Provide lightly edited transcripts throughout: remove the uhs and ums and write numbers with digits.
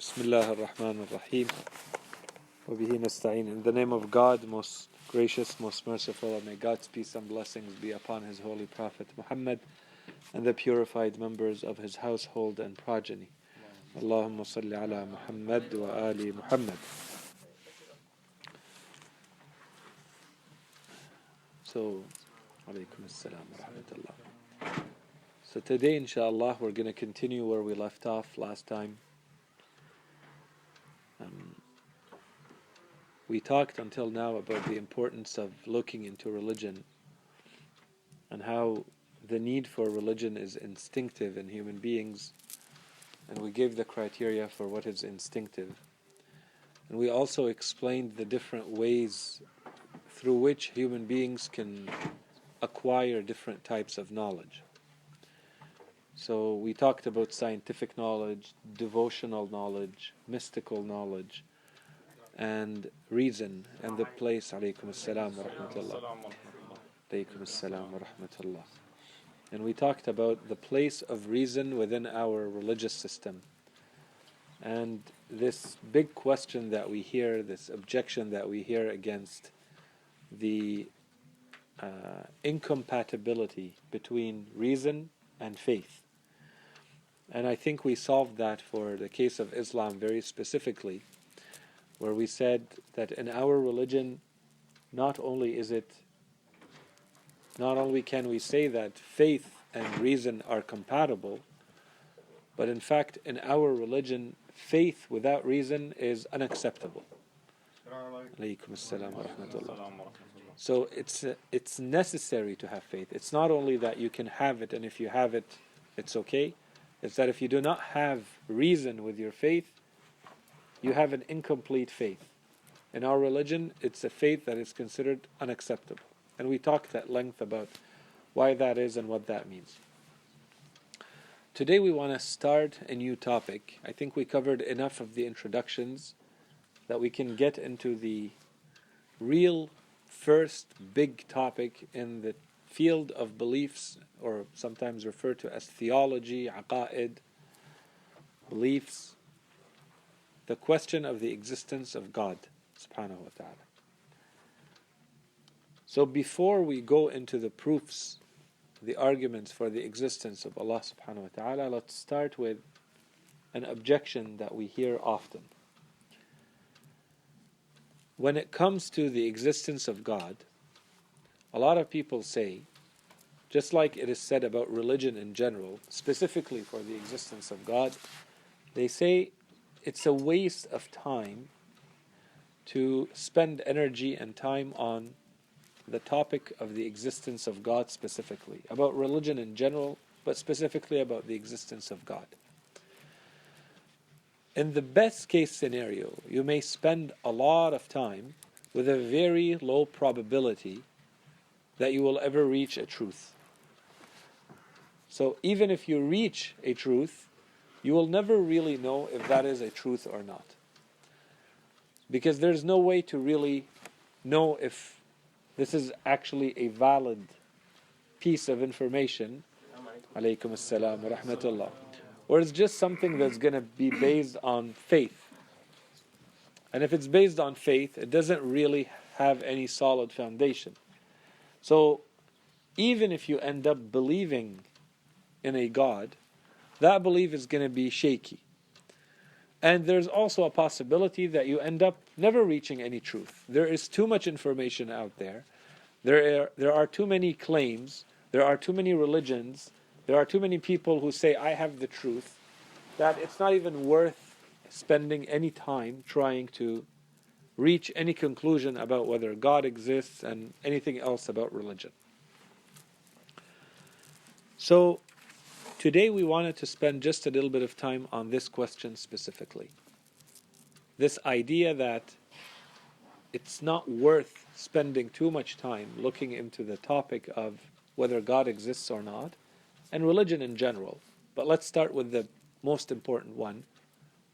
Bismillah ar-Rahman ar-Rahim. Wa bihi nasta'in. In the name of God, most gracious, most merciful, and may God's peace and blessings be upon His holy Prophet Muhammad and the purified members of his household and progeny. Allahumma salli ala Muhammad wa ali Muhammad. So, alaykum as-salam wa rahmatullah. So today, inshallah, we're going to continue where we left off last time. We talked until now about the importance of looking into religion and how the need for religion is instinctive in human beings, and we gave the criteria for what is instinctive. And we also explained the different ways through which human beings can acquire different types of knowledge. So we talked about scientific knowledge, devotional knowledge, mystical knowledge, and reason, and the place. Alaykum as-salam wa rahmatullah. Alaykum as-salam wa rahmatullah. And we talked about the place of reason within our religious system. And this big question that we hear, this objection that we hear against the incompatibility between reason and faith. And I think we solved that for the case of Islam very specifically, where we said that in our religion, not only can we say that faith and reason are compatible, but in fact in our religion, faith without reason is unacceptable. Alaykum as-salam wa rahmatullah. So it's necessary to have faith. It's not only that you can have it, and if you have it, it's okay. It's that if you do not have reason with your faith, you have an incomplete faith. In our religion, it's a faith that is considered unacceptable. And we talked at length about why that is and what that means. Today we want to start a new topic. I think we covered enough of the introductions that we can get into the real first big topic in the field of beliefs, or sometimes referred to as theology, aqa'id, beliefs. The question of the existence of God subhanahu wa ta'ala. So before we go into the proofs, the arguments for the existence of Allah subhanahu wa ta'ala, let's start with an objection that we hear often. When it comes to the existence of God, a lot of people say, just like it is said about religion in general, specifically for the existence of God, they say it's a waste of time to spend energy and time on the topic of the existence of God specifically, about religion in general, but specifically about the existence of God. In the best case scenario, you may spend a lot of time with a very low probability that you will ever reach a truth. So even if you reach a truth, you will never really know if that is a truth or not. Because there's no way to really know if this is actually a valid piece of information. Alaykum as-salam wa rahmatullah. Or it's just something that's going to be based on faith. And if it's based on faith, it doesn't really have any solid foundation. So even if you end up believing in a God, that belief is going to be shaky. And there's also a possibility that you end up never reaching any truth. There is too much information out there. There are too many claims. There are too many religions. There are too many people who say, I have the truth, that it's not even worth spending any time trying to reach any conclusion about whether God exists and anything else about religion. So today we wanted to spend just a little bit of time on this question specifically. This idea that it's not worth spending too much time looking into the topic of whether God exists or not, and religion in general. But let's start with the most important one,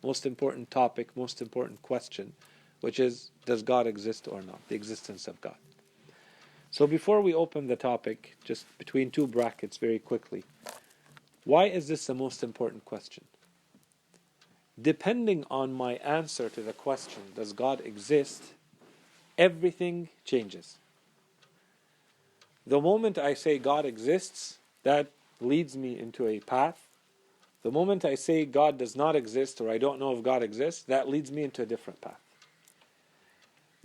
most important topic, most important question, which is, does God exist or not? The existence of God. So before we open the topic, just between two brackets very quickly, why is this the most important question? depending on my answer to the question, does God exist, everything changes. The moment I say God exists, that leads me into a path. The moment I say God does not exist, or I don't know if God exists, that leads me into a different path.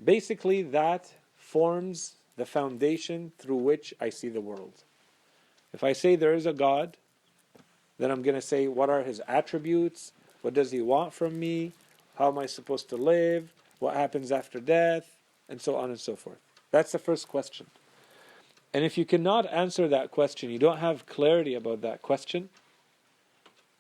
Basically, that forms the foundation through which I see the world. If I say there is a God, then I'm going to say, what are his attributes? What does he want from me? How am I supposed to live? What happens after death? And so on and so forth. That's the first question. And if you cannot answer that question, you don't have clarity about that question,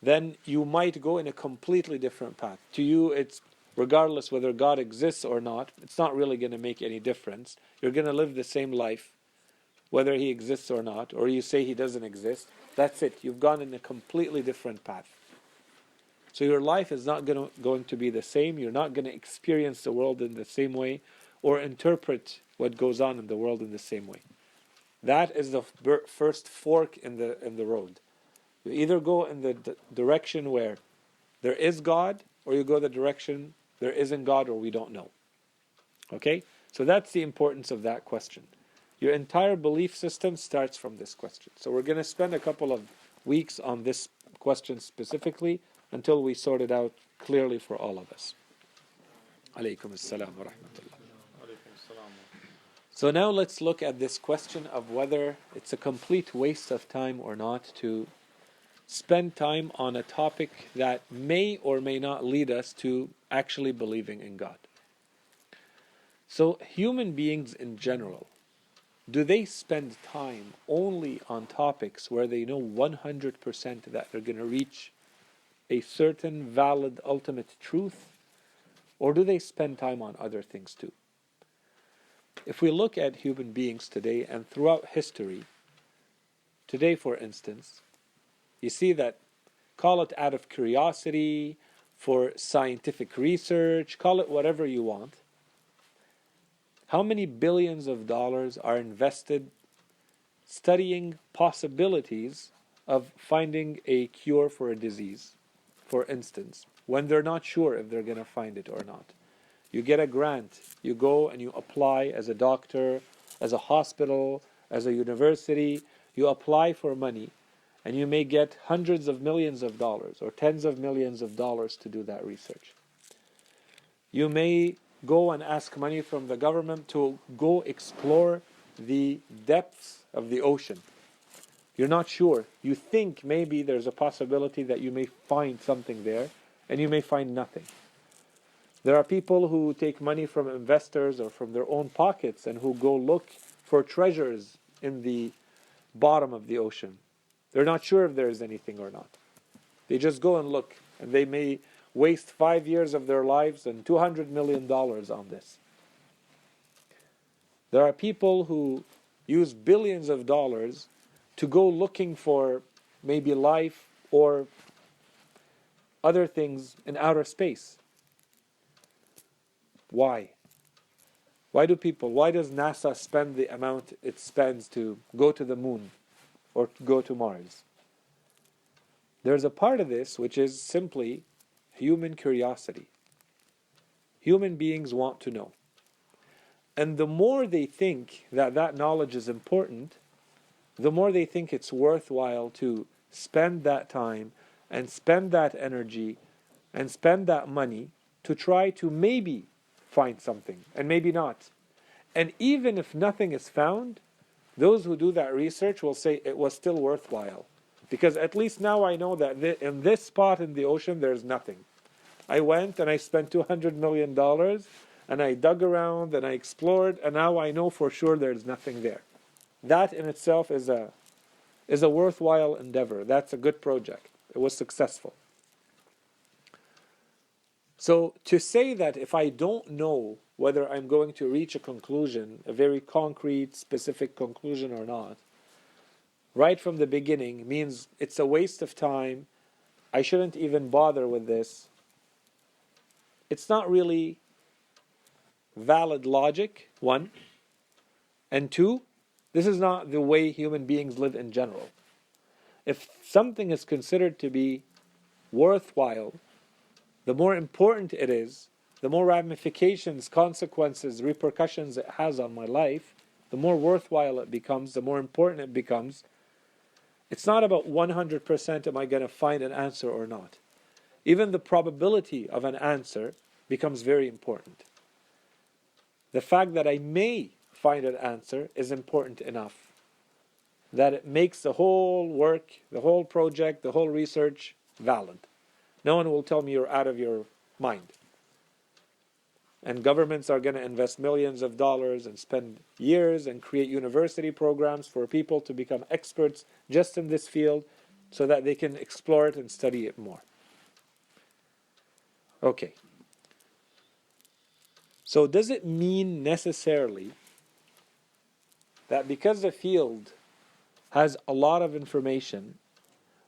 then you might go in a completely different path. To you, it's regardless whether God exists or not, it's not really going to make any difference. You're going to live the same life, whether he exists or not, or you say he doesn't exist. That's it. You've gone in a completely different path. So your life is not going to be the same. You're not going to experience the world in the same way or interpret what goes on in the world in the same way. That is the first fork in the road. You either go in the direction where there is God, or you go the direction there isn't God, or we don't know. Okay? So that's the importance of that question. Your entire belief system starts from this question. So we're going to spend a couple of weeks on this question specifically until we sort it out clearly for all of us. Alaykum as-salam wa rahmatullah. So now let's look at this question of whether it's a complete waste of time or not to spend time on a topic that may or may not lead us to actually believing in God. So human beings in general, do they spend time only on topics where they know 100% that they're going to reach a certain valid ultimate truth? Or do they spend time on other things too? If we look at human beings today and throughout history, today for instance, you see that, call it out of curiosity, for scientific research, call it whatever you want, how many billions of dollars are invested studying possibilities of finding a cure for a disease, for instance, when they're not sure if they're going to find it or not? You get a grant, you go and you apply as a doctor, as a hospital, as a university, you apply for money, and you may get hundreds of millions of dollars or tens of millions of dollars to do that research. You may go and ask money from the government to go explore the depths of the ocean. You're not sure. You think maybe there's a possibility that you may find something there, and you may find nothing. There are people who take money from investors or from their own pockets and who go look for treasures in the bottom of the ocean. They're not sure if there is anything or not. They just go and look, and they may waste 5 years of their lives and $200 million on this. There are people who use billions of dollars to go looking for maybe life or other things in outer space. Why? Why does NASA spend the amount it spends to go to the moon or to go to Mars? There's a part of this which is simply human curiosity. Human beings want to know. And the more they think that knowledge is important, the more they think it's worthwhile to spend that time and spend that energy and spend that money to try to maybe find something, and maybe not. And even if nothing is found, those who do that research will say it was still worthwhile. Because at least now I know that in this spot in the ocean there's nothing. I went and I spent $200 million and I dug around and I explored, and now I know for sure there's nothing there. That in itself is a worthwhile endeavor. That's a good project. It was successful. So to say that if I don't know whether I'm going to reach a conclusion, a very concrete, specific conclusion or not, right from the beginning means it's a waste of time. I shouldn't even bother with this. It's not really valid logic, one. And two, this is not the way human beings live in general. If something is considered to be worthwhile, the more important it is, the more ramifications, consequences, repercussions it has on my life, the more worthwhile it becomes, the more important it becomes. It's not about 100% am I going to find an answer or not. Even the probability of an answer becomes very important. The fact that I may find an answer is important enough that it makes the whole work, the whole project, the whole research valid. No one will tell me you're out of your mind. And governments are going to invest millions of dollars and spend years and create university programs for people to become experts just in this field so that they can explore it and study it more. Okay. So does it mean necessarily that because the field has a lot of information,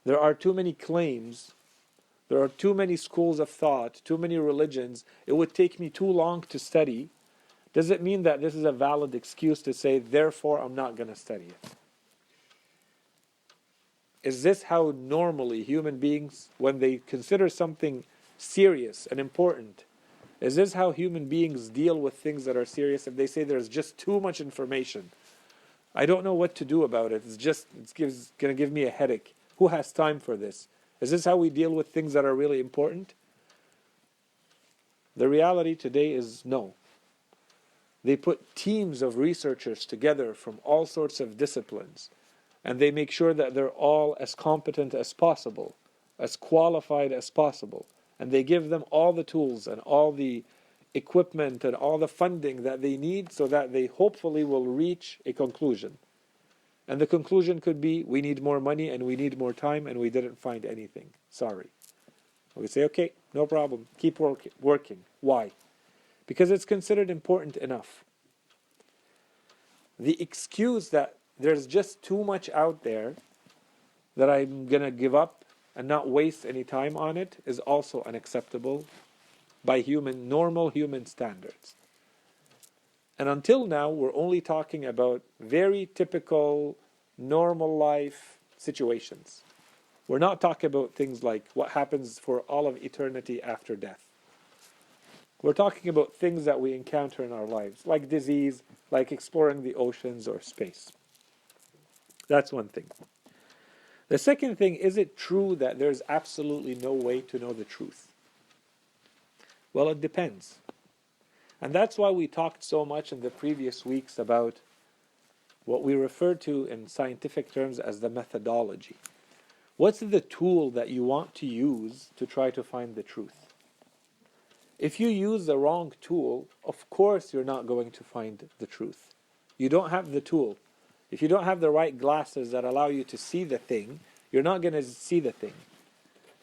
there are too many claims, there are too many schools of thought, too many religions, it would take me too long to study? Does it mean that this is a valid excuse to say, therefore I'm not going to study it? Is this how normally human beings, when they consider something serious and important, is this how human beings deal with things that are serious? If they say there's just too much information, I don't know what to do about it, it's going to give me a headache. Who has time for this? Is this how we deal with things that are really important? The reality today is no. They put teams of researchers together from all sorts of disciplines, and they make sure that they're all as competent as possible, as qualified as possible, and they give them all the tools and all the equipment and all the funding that they need so that they hopefully will reach a conclusion. And the conclusion could be, we need more money and we need more time and we didn't find anything. Sorry. We say, okay, no problem. Keep working. Why? Because it's considered important enough. The excuse that there's just too much out there that I'm going to give up and not waste any time on it is also unacceptable by normal human standards. And until now, we're only talking about very typical, normal life situations. We're not talking about things like what happens for all of eternity after death. We're talking about things that we encounter in our lives, like disease, like exploring the oceans or space. That's one thing. The second thing, is it true that there's absolutely no way to know the truth? Well, it depends. And that's why we talked so much in the previous weeks about what we refer to in scientific terms as the methodology. What's the tool that you want to use to try to find the truth? If you use the wrong tool, of course you're not going to find the truth. You don't have the tool. If you don't have the right glasses that allow you to see the thing, you're not going to see the thing.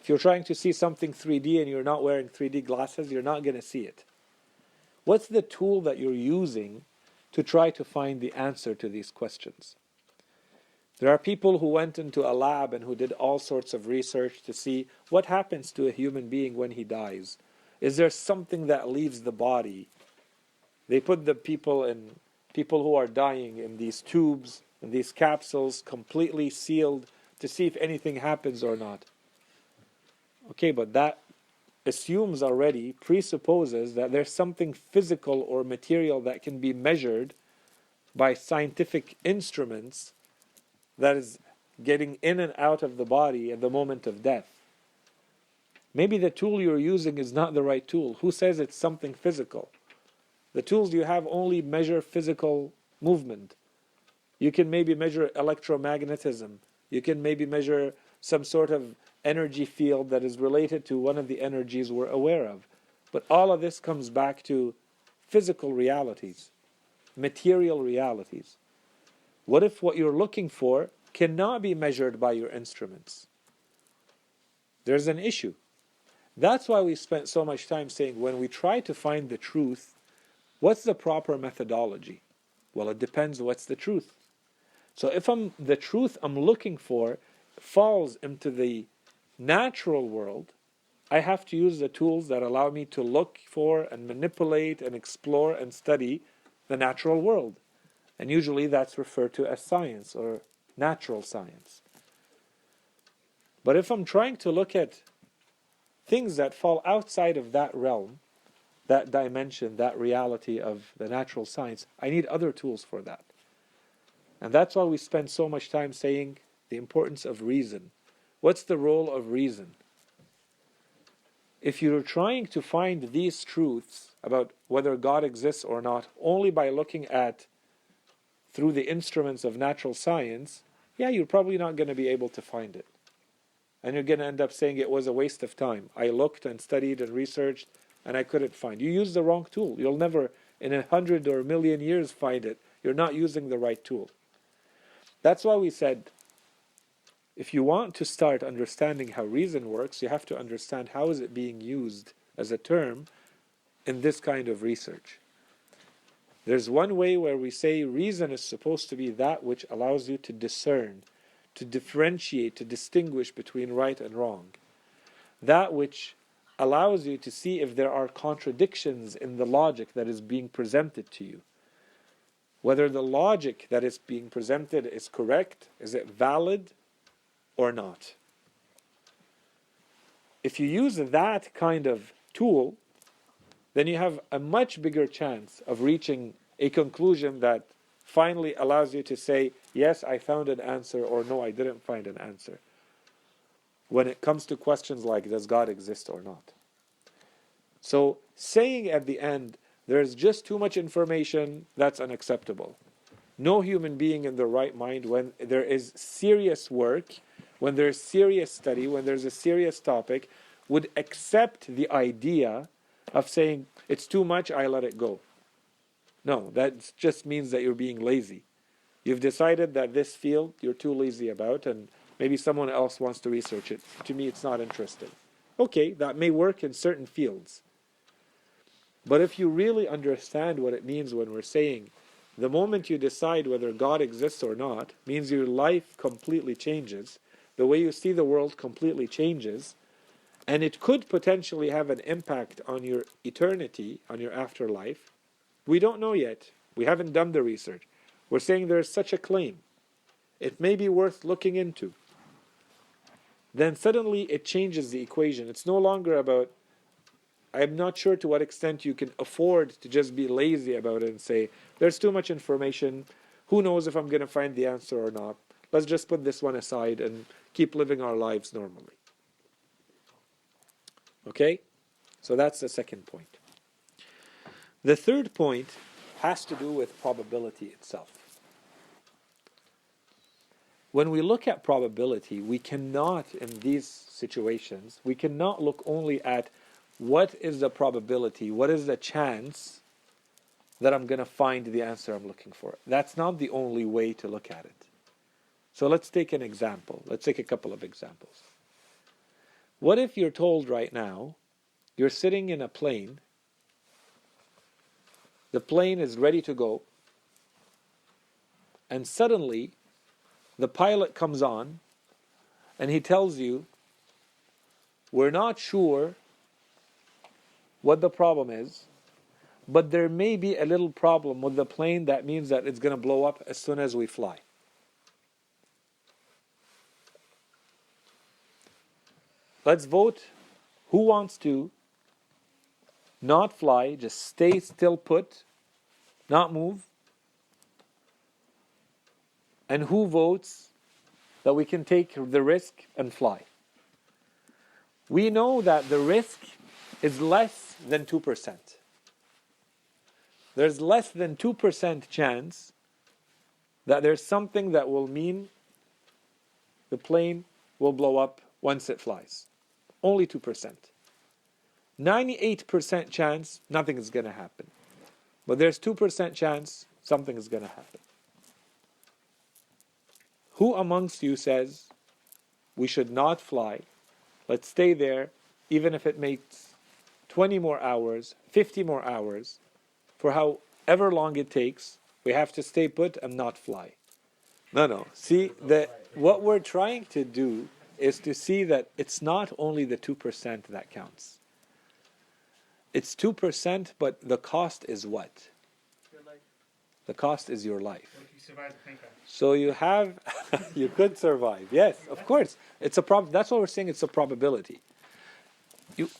If you're trying to see something 3D and you're not wearing 3D glasses, you're not going to see it. What's the tool that you're using to try to find the answer to these questions? There are people who went into a lab and who did all sorts of research to see what happens to a human being when he dies. Is there something that leaves the body? They put the people who are dying in these tubes, in these capsules, completely sealed to see if anything happens or not. Okay, but that presupposes that there's something physical or material that can be measured by scientific instruments that is getting in and out of the body at the moment of death. Maybe the tool you're using is not the right tool. Who says it's something physical? The tools you have only measure physical movement. You can maybe measure electromagnetism. You can maybe measure some sort of energy field that is related to one of the energies we're aware of. But all of this comes back to physical realities, material realities. What if what you're looking for cannot be measured by your instruments? There's an issue. That's why we spent so much time saying when we try to find the truth, what's the proper methodology? Well, it depends what's the truth. So if the truth I'm looking for falls into the natural world, I have to use the tools that allow me to look for and manipulate and explore and study the natural world. And usually that's referred to as science or natural science. But if I'm trying to look at things that fall outside of that realm, that dimension, that reality of the natural science, I need other tools for that. And that's why we spend so much time saying the importance of reason. What's the role of reason? If you're trying to find these truths about whether God exists or not only by looking at through the instruments of natural science, yeah, you're probably not going to be able to find it. And you're going to end up saying it was a waste of time. I looked and studied and researched and I couldn't find. You used the wrong tool. You'll never, in 100 or a million years, find it. You're not using the right tool. That's why we said, if you want to start understanding how reason works, you have to understand how is it being used as a term in this kind of research. There's one way where we say reason is supposed to be that which allows you to discern, to differentiate, to distinguish between right and wrong. That which allows you to see if there are contradictions in the logic that is being presented to you. Whether the logic that is being presented is correct, is it valid or not. If you use that kind of tool, then you have a much bigger chance of reaching a conclusion that finally allows you to say, yes, I found an answer, or no, I didn't find an answer. When it comes to questions like, does God exist or not? So saying at the end, there's just too much information, that's unacceptable. No human being in their right mind, when there is serious work, when there's serious study, when there's a serious topic, would accept the idea of saying, it's too much, I let it go. No, that just means that you're being lazy. You've decided that this field you're too lazy about, and maybe someone else wants to research it. To me, it's not interesting. Okay, that may work in certain fields. But if you really understand what it means when we're saying, the moment you decide whether God exists or not, means your life completely changes, the way you see the world completely changes, and it could potentially have an impact on your eternity, on your afterlife. We don't know yet. We haven't done the research. We're saying there's such a claim. It may be worth looking into. Then suddenly it changes the equation. It's no longer about, I'm not sure to what extent you can afford to just be lazy about it and say, there's too much information. Who knows if I'm going to find the answer or not? Let's just put this one aside and keep living our lives normally. Okay? So that's the second point. The third point has to do with probability itself. When we look at probability, we cannot, in these situations, we cannot look only at what is the probability, what is the chance that I'm going to find the answer I'm looking for. That's not the only way to look at it. So let's take an example. Let's take a couple of examples. What if you're told right now, you're sitting in a plane, the plane is ready to go, and suddenly the pilot comes on and he tells you, we're not sure what the problem is, but there may be a little problem with the plane that means that it's going to blow up as soon as we fly. Let's vote. Who wants to not fly, just stay still put, not move? And who votes that we can take the risk and fly? We know that the risk is less than 2%. There's less than 2% chance that there's something that will mean the plane will blow up once it flies. Only 2%. 98% chance nothing is going to happen. But there's 2% chance something is going to happen. Who amongst you says we should not fly? Let's stay there, even if it makes 20 more hours, 50 more hours, for however long it takes, we have to stay put and not fly. No. See, what we're trying to do is to see that it's not only the 2% that counts. It's 2%, but the cost is what? Your life. The cost is your life. What if you survive the plane crash? So you have, you could survive. Yes, of course. It's a that's what we're saying. It's a probability.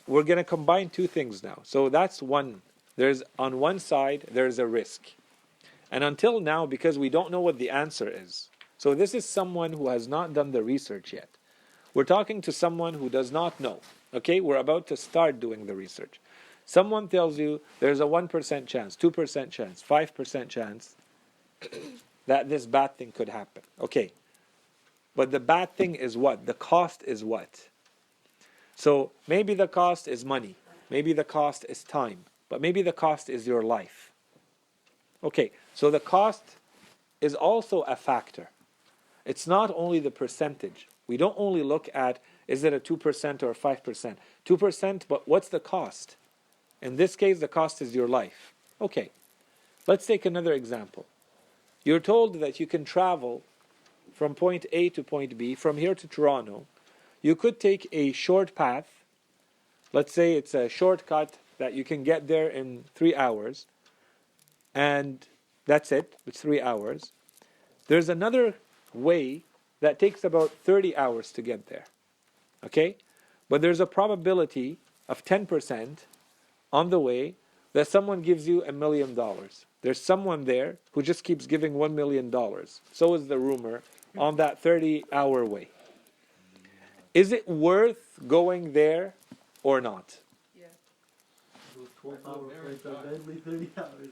we're going to combine two things now. So that's one. There's on one side, there's a risk. And until now, because we don't know what the answer is, so this is someone who has not done the research yet. We're talking to someone who does not know. Okay, we're about to start doing the research. Someone tells you there's a 1% chance, 2% chance, 5% chance that this bad thing could happen. Okay, but the bad thing is what? The cost is what? So maybe the cost is money. Maybe the cost is time. But maybe the cost is your life. Okay, so the cost is also a factor. It's not only the percentage. We don't only look at, is it a 2% or a 5%? 2%, but what's the cost? In this case, the cost is your life. Okay, let's take another example. You're told that you can travel from point A to point B, from here to Toronto. You could take a short path. Let's say it's a shortcut that you can get there in 3 hours. And that's it. It's 3 hours. There's another way that takes about 30 hours to get there. Okay? But there's a probability of 10% on the way that someone gives you $1 million. There's someone there who just keeps giving $1 million. So is the rumor on that 30-hour way. Is it worth going there or not? Yeah. Those 12-hour flights are deadly, 30 hours is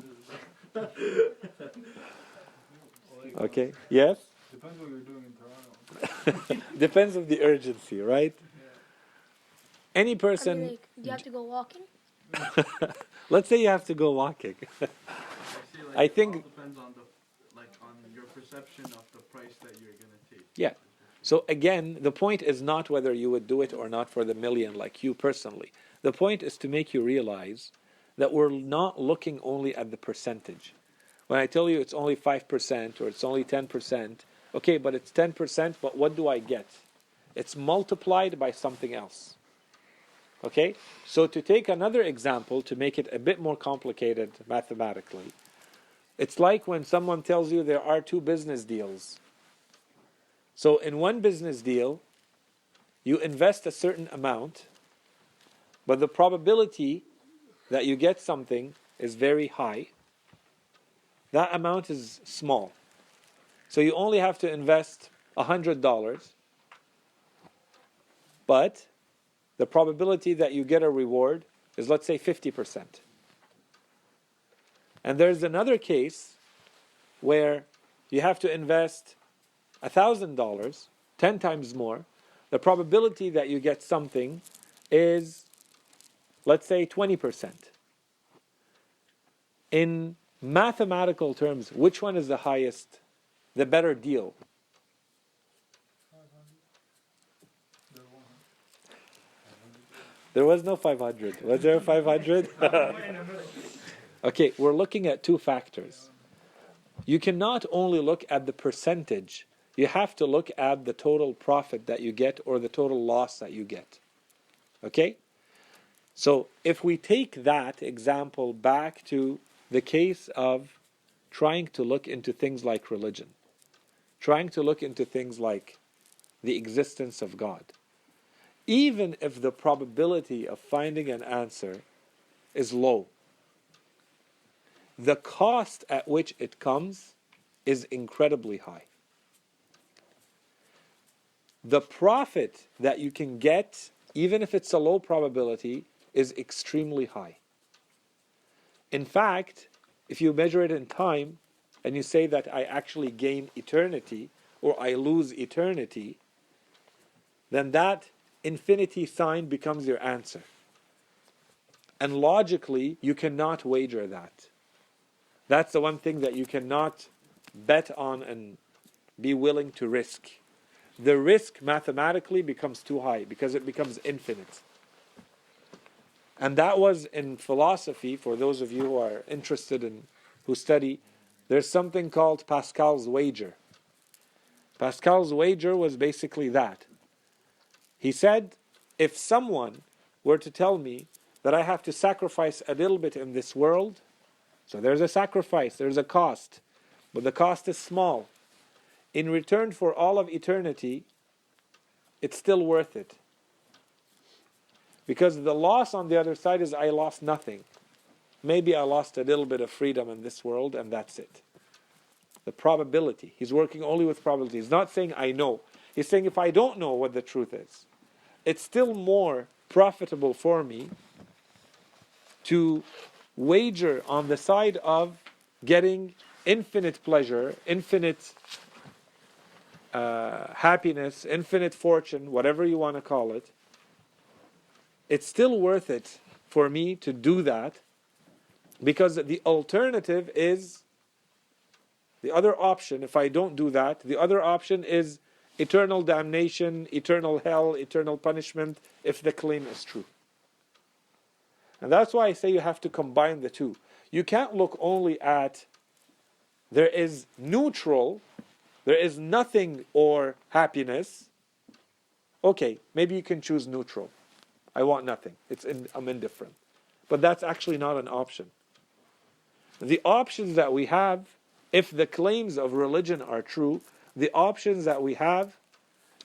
Okay. Yes? Depends what you're doing in Toronto. Depends on the urgency, right? Any person... I mean, like, do you have to go walking? Let's say you have to go walking. I think... It all depends on on your perception of the price that you're going to take. Yeah. So again, the point is not whether you would do it or not for the million like you personally. The point is to make you realize that we're not looking only at the percentage. When I tell you it's only 5% or it's only 10%, okay, but it's 10%, but what do I get? It's multiplied by something else. Okay? So to take another example to make it a bit more complicated mathematically, it's like when someone tells you there are 2 business deals. So in one business deal, you invest a certain amount, but the probability that you get something is very high. That amount is small. So you only have to invest $100, but the probability that you get a reward is, let's say, 50%. And there's another case where you have to invest $1,000, 10 times more. The probability that you get something is, let's say, 20%. In mathematical terms, which one is the highest, the better deal? There was no 500. Was there a 500? Okay, we're looking at 2 factors. You cannot only look at the percentage. You have to look at the total profit that you get or the total loss that you get. Okay? So if we take that example back to the case of trying to look into things like religion, trying to look into things like the existence of God, even if the probability of finding an answer is low, the cost at which it comes is incredibly high. The profit that you can get, even if it's a low probability, is extremely high. In fact, if you measure it in time, and you say that I actually gain eternity, or I lose eternity, then that infinity sign becomes your answer. And logically, you cannot wager that. That's the one thing that you cannot bet on and be willing to risk. The risk mathematically becomes too high because it becomes infinite. And that was in philosophy, for those of you who are interested in, who study, there's something called Pascal's wager. Pascal's wager was basically that. He said, if someone were to tell me that I have to sacrifice a little bit in this world, so there's a sacrifice, there's a cost, but the cost is small. In return for all of eternity, it's still worth it. Because the loss on the other side is I lost nothing. Maybe I lost a little bit of freedom in this world and that's it. The probability. He's working only with probability. He's not saying I know. He's saying if I don't know what the truth is, it's still more profitable for me to wager on the side of getting infinite pleasure, infinite happiness, infinite fortune, whatever you want to call it. It's still worth it for me to do that, because the alternative is, the other option, if I don't do that, the other option is eternal damnation, eternal hell, eternal punishment, if the claim is true. And that's why I say you have to combine the two. You can't look only at there is neutral, there is nothing or happiness. Okay, maybe you can choose neutral. I want nothing. I'm indifferent. But that's actually not an option. The options that we have, if the claims of religion are true, the options that we have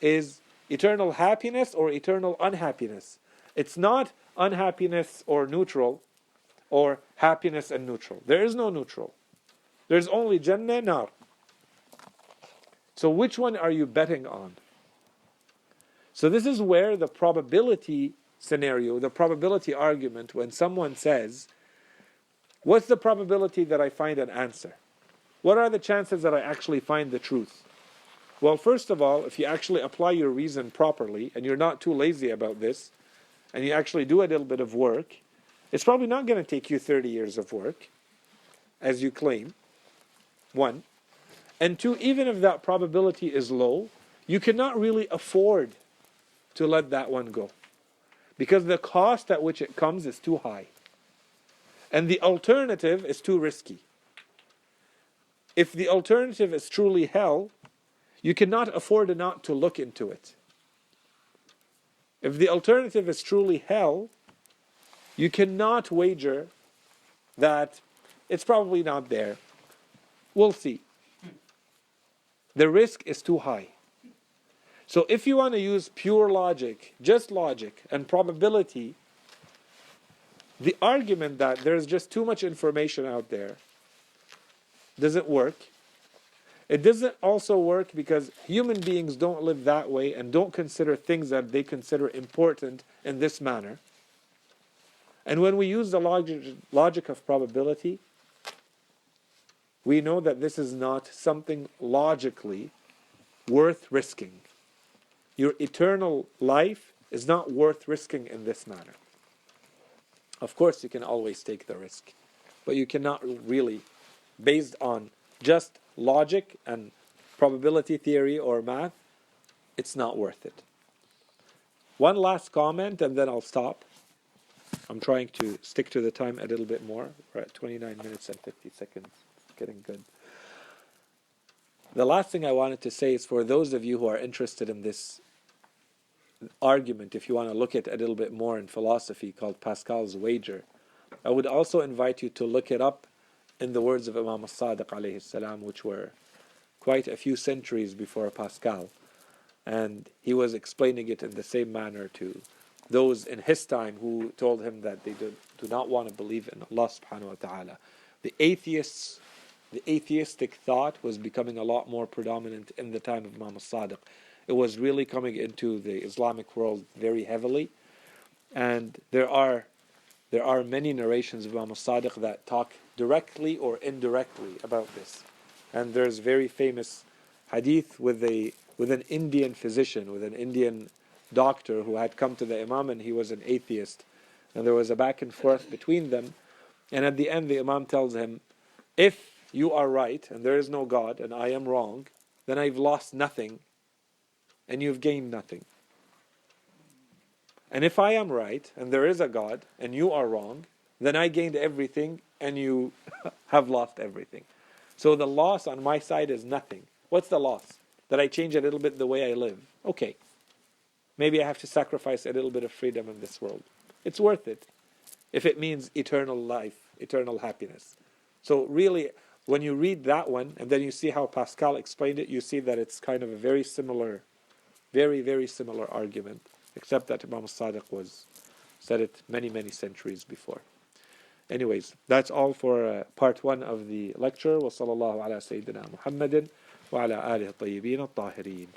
is eternal happiness or eternal unhappiness. It's not unhappiness or neutral, or happiness and neutral. There is no neutral. There's only Jannah, Nar. So which one are you betting on? So this is where the probability scenario, the probability argument, when someone says, what's the probability that I find an answer? What are the chances that I actually find the truth? Well, first of all, if you actually apply your reason properly, and you're not too lazy about this, and you actually do a little bit of work, it's probably not going to take you 30 years of work, as you claim, one. And two, even if that probability is low, you cannot really afford to let that one go, because the cost at which it comes is too high. And the alternative is too risky. If the alternative is truly hell, you cannot afford not to look into it. If the alternative is truly hell, you cannot wager that it's probably not there. We'll see. The risk is too high. So if you want to use pure logic, just logic and probability, the argument that there's just too much information out there doesn't work. It doesn't also work because human beings don't live that way and don't consider things that they consider important in this manner. And when we use the logic of probability, we know that this is not something logically worth risking. Your eternal life is not worth risking in this manner. Of course, you can always take the risk, but you cannot really, based on just logic and probability theory or math, it's not worth it. One last comment and then I'll stop. I'm trying to stick to the time a little bit more. We're at 29 minutes and 50 seconds. It's getting good. The last thing I wanted to say is for those of you who are interested in this argument, if you want to look at it a little bit more in philosophy, called Pascal's wager, I would also invite you to look it up in the words of Imam al-Sadiq alayhi salam, which were quite a few centuries before Pascal. And he was explaining it in the same manner to those in his time who told him that they do not want to believe in Allah subhanahu wa ta'ala. The atheistic thought was becoming a lot more predominant in the time of Imam al-Sadiq. It was really coming into the Islamic world very heavily. And there are many narrations of Imam al-Sadiq that talk directly or indirectly about this. And there's very famous hadith with an Indian physician, with an Indian doctor who had come to the Imam and he was an atheist. And there was a back and forth between them. And at the end the Imam tells him, if you are right and there is no God and I am wrong, then I've lost nothing and you've gained nothing. And if I am right and there is a God and you are wrong, then I gained everything and you have lost everything. So the loss on my side is nothing. What's the loss? That I change a little bit the way I live. Okay. Maybe I have to sacrifice a little bit of freedom in this world. It's worth it if it means eternal life, eternal happiness. So really, when you read that one and then you see how Pascal explained it, you see that it's kind of a very similar, very, very similar argument, except that Imam Sadiq was said it many, many centuries before. Anyways, that's all for part 1 of the lecture. وصلى الله على سيدنا محمد وعلى آله الطيبين الطاهرين.